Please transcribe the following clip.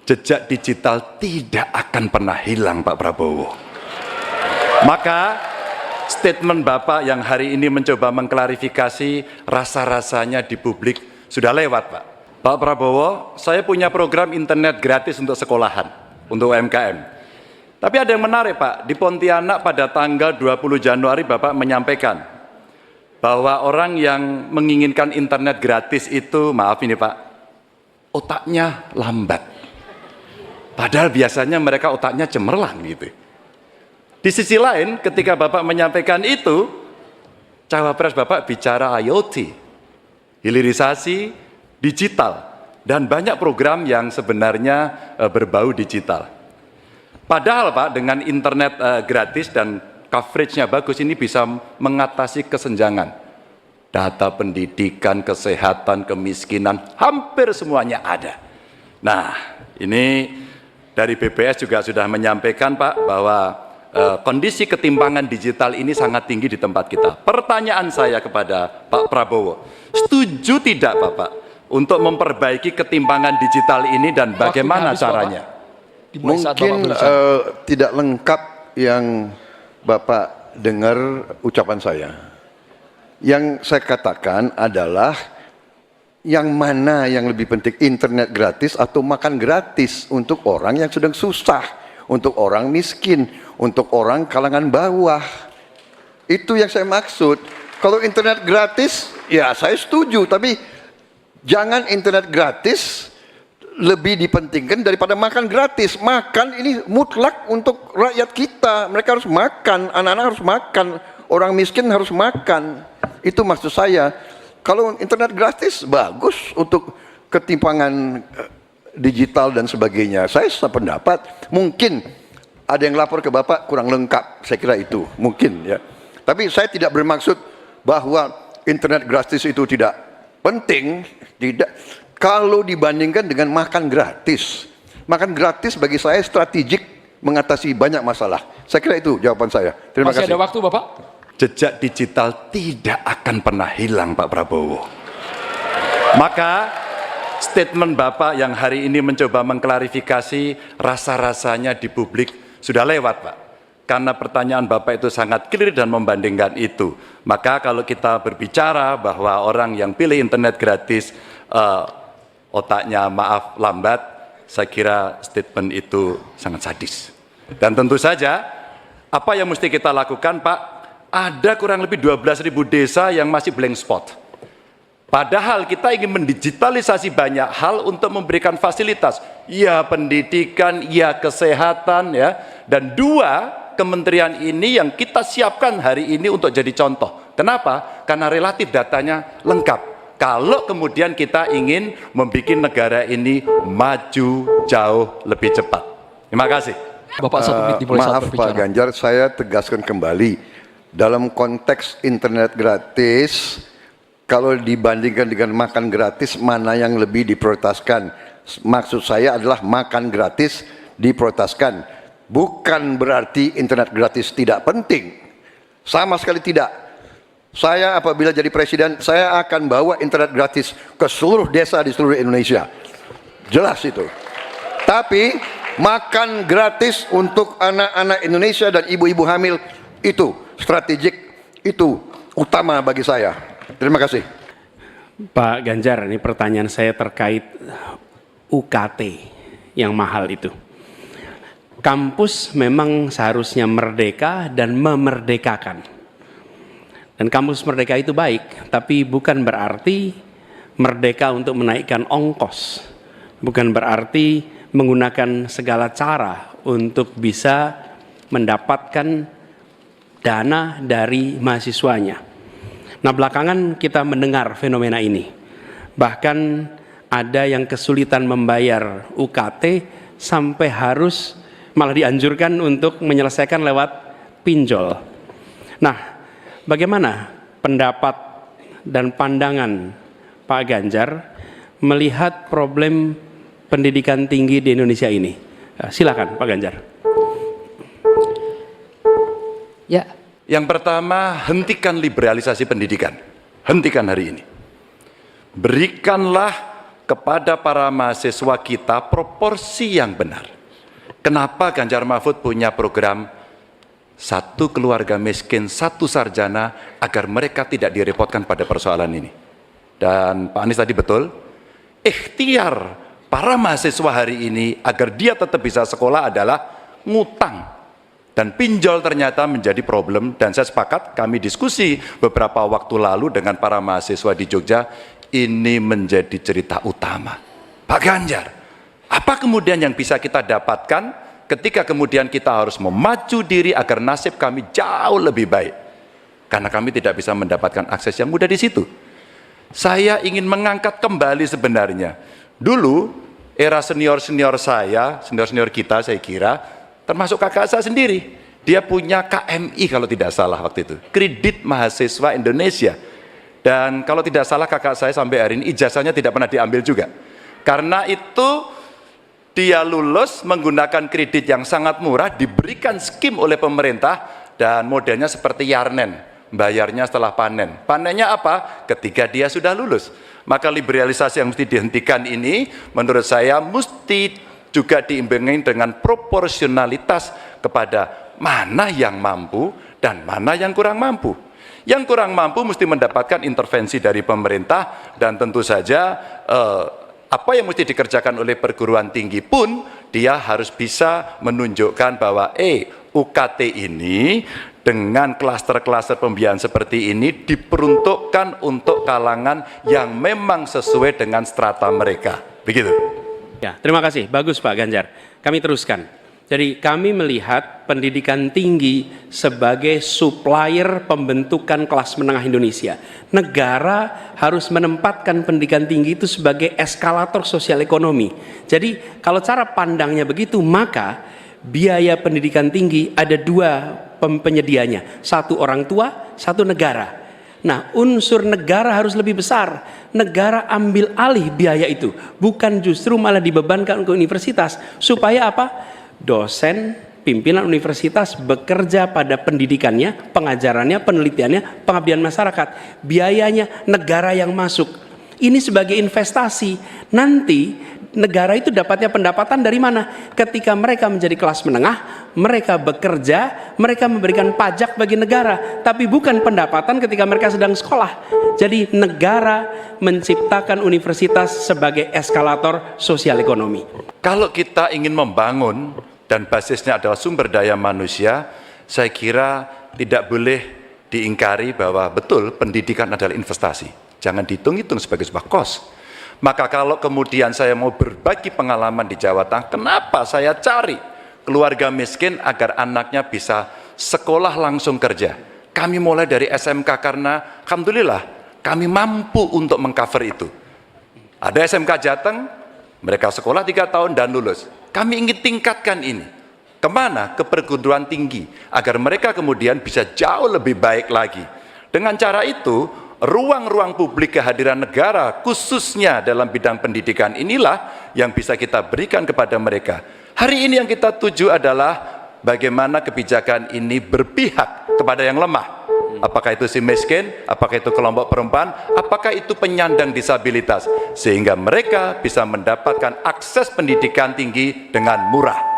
jejak digital tidak akan pernah hilang, Pak Prabowo. Maka statement Bapak yang hari ini mencoba mengklarifikasi rasa-rasanya di publik sudah lewat, Pak. Pak Prabowo, saya punya program internet gratis untuk sekolahan, untuk UMKM. Tapi ada yang menarik, Pak. Di Pontianak pada tanggal 20 Januari Bapak menyampaikan bahwa orang yang menginginkan internet gratis itu, maaf ini Pak, otaknya lambat. Padahal biasanya mereka otaknya cemerlang gitu. Di sisi lain, ketika Bapak menyampaikan itu, cawapres Bapak bicara IoT, hilirisasi digital, dan banyak program yang sebenarnya berbau digital. Padahal Pak, dengan internet gratis dan coveragenya bagus, ini bisa mengatasi kesenjangan. Data pendidikan, kesehatan, kemiskinan, hampir semuanya ada. Nah, ini dari BPS juga sudah menyampaikan Pak, bahwa kondisi ketimpangan digital ini sangat tinggi di tempat kita. Pertanyaan saya kepada Pak Prabowo, setuju tidak Bapak untuk memperbaiki ketimpangan digital ini dan bagaimana caranya? Mungkin tidak lengkap yang Bapak dengar ucapan saya. Yang saya katakan adalah yang mana yang lebih penting, internet gratis atau makan gratis untuk orang yang sedang susah, untuk orang miskin, untuk orang kalangan bawah. Itu yang saya maksud. Kalau internet gratis, ya saya setuju, tapi jangan internet gratis lebih dipentingkan daripada makan gratis. Makan ini mutlak untuk rakyat kita. Mereka harus makan, anak-anak harus makan, orang miskin harus makan. Itu maksud saya. Kalau internet gratis bagus untuk ketimpangan digital dan sebagainya. Saya sependapat. Mungkin ada yang lapor ke Bapak kurang lengkap. Saya kira itu mungkin ya. Tapi saya tidak bermaksud bahwa internet gratis itu tidak penting. Tidak. Kalau dibandingkan dengan makan gratis bagi saya strategik mengatasi banyak masalah. Saya kira itu jawaban saya. Terima kasih. Masih ada waktu Bapak? Jejak digital tidak akan pernah hilang, Pak Prabowo. Maka statement Bapak yang hari ini mencoba mengklarifikasi rasa-rasanya di publik sudah lewat, Pak. Karena pertanyaan Bapak itu sangat clear dan membandingkan itu. Maka kalau kita berbicara bahwa orang yang pilih internet gratis otaknya maaf lambat, saya kira statement itu sangat sadis. Dan tentu saja apa yang mesti kita lakukan Pak, ada kurang lebih 12.000 desa yang masih blank spot. Padahal kita ingin mendigitalisasi banyak hal untuk memberikan fasilitas, ya pendidikan, ya kesehatan, ya. Dan dua kementerian ini yang kita siapkan hari ini untuk jadi contoh. Kenapa? Karena relatif datanya lengkap. Kalau kemudian kita ingin membuat negara ini maju jauh lebih cepat. Terima kasih. Bapak 1 menit dimulai saat Maaf berbicara. Pak Ganjar, saya tegaskan kembali. Dalam konteks internet gratis, kalau dibandingkan dengan makan gratis, mana yang lebih diprioritaskan? Maksud saya adalah makan gratis diprioritaskan. Bukan berarti internet gratis tidak penting. Sama sekali tidak. Saya apabila jadi presiden, saya akan bawa internet gratis ke seluruh desa di seluruh Indonesia. Jelas itu. Tapi makan gratis untuk anak-anak Indonesia dan ibu-ibu hamil itu strategik, itu utama bagi saya. Terima kasih. Pak Ganjar, ini pertanyaan saya terkait UKT yang mahal itu. Kampus memang seharusnya merdeka dan memerdekakan. Dan kampus merdeka itu baik, tapi bukan berarti merdeka untuk menaikkan ongkos. Bukan berarti menggunakan segala cara untuk bisa mendapatkan dana dari mahasiswanya. Nah, belakangan kita mendengar fenomena ini. Bahkan ada yang kesulitan membayar UKT sampai harus malah dianjurkan untuk menyelesaikan lewat pinjol. Nah, bagaimana pendapat dan pandangan Pak Ganjar melihat problem pendidikan tinggi di Indonesia ini? Silakan Pak Ganjar. Ya. Yang pertama, hentikan liberalisasi pendidikan. Hentikan hari ini. Berikanlah kepada para mahasiswa kita proporsi yang benar. Kenapa Ganjar Mahfud punya program satu keluarga miskin, satu sarjana, agar mereka tidak direpotkan pada persoalan ini. Dan Pak Anies tadi betul, ikhtiar para mahasiswa hari ini agar dia tetap bisa sekolah adalah ngutang. Dan pinjol ternyata menjadi problem, dan saya sepakat, kami diskusi beberapa waktu lalu dengan para mahasiswa di Jogja, ini menjadi cerita utama. Pak Ganjar, apa kemudian yang bisa kita dapatkan ketika kemudian kita harus memacu diri agar nasib kami jauh lebih baik? Karena kami tidak bisa mendapatkan akses yang mudah di situ. Saya ingin mengangkat kembali sebenarnya. Dulu, era senior-senior saya, senior-senior kita saya kira, termasuk kakak saya sendiri, dia punya KMI kalau tidak salah waktu itu, Kredit Mahasiswa Indonesia. Dan kalau tidak salah kakak saya sampai hari ini ijazahnya tidak pernah diambil juga. Karena itu dia lulus menggunakan kredit yang sangat murah, diberikan skim oleh pemerintah, dan modelnya seperti Yarnen, bayarnya setelah panen. Panennya apa? Ketika dia sudah lulus. Maka liberalisasi yang mesti dihentikan ini, menurut saya mesti juga diimbangi dengan proporsionalitas kepada mana yang mampu dan mana yang kurang mampu. Yang kurang mampu mesti mendapatkan intervensi dari pemerintah, dan tentu saja apa yang mesti dikerjakan oleh perguruan tinggi pun dia harus bisa menunjukkan bahwa UKT ini dengan klaster-klaster pembiayaan seperti ini diperuntukkan untuk kalangan yang memang sesuai dengan strata mereka. Begitu. Ya, terima kasih. Bagus Pak Ganjar. Kami teruskan. Jadi kami melihat pendidikan tinggi sebagai supplier pembentukan kelas menengah Indonesia. Negara harus menempatkan pendidikan tinggi itu sebagai eskalator sosial ekonomi. Jadi kalau cara pandangnya begitu, maka biaya pendidikan tinggi ada dua penyedianya. Satu orang tua, satu negara. Nah, unsur negara harus lebih besar. Negara ambil alih biaya itu, bukan justru malah dibebankan ke universitas. Supaya apa? Dosen, pimpinan universitas bekerja pada pendidikannya, pengajarannya, penelitiannya, pengabdian masyarakat. Biayanya negara yang masuk. Ini sebagai investasi. Nanti negara itu dapatnya pendapatan dari mana? Ketika mereka menjadi kelas menengah, mereka bekerja, mereka memberikan pajak bagi negara, tapi bukan pendapatan ketika mereka sedang sekolah. Jadi negara menciptakan universitas sebagai eskalator sosial ekonomi. Kalau kita ingin membangun dan basisnya adalah sumber daya manusia, saya kira tidak boleh diingkari bahwa betul pendidikan adalah investasi. Jangan dihitung-hitung sebagai sebuah kos. Maka kalau kemudian saya mau berbagi pengalaman di Jawa Tengah, kenapa saya cari keluarga miskin agar anaknya bisa sekolah langsung kerja. Kami mulai dari SMK karena alhamdulillah kami mampu untuk mengcover itu. Ada SMK Jateng, mereka sekolah 3 tahun dan lulus. Kami ingin tingkatkan ini. Kemana? Ke perguruan tinggi. Agar mereka kemudian bisa jauh lebih baik lagi. Dengan cara itu, ruang-ruang publik kehadiran negara, khususnya dalam bidang pendidikan inilah yang bisa kita berikan kepada mereka. Hari ini yang kita tuju adalah bagaimana kebijakan ini berpihak kepada yang lemah. Apakah itu si miskin, apakah itu kelompok perempuan, apakah itu penyandang disabilitas, sehingga mereka bisa mendapatkan akses pendidikan tinggi dengan murah.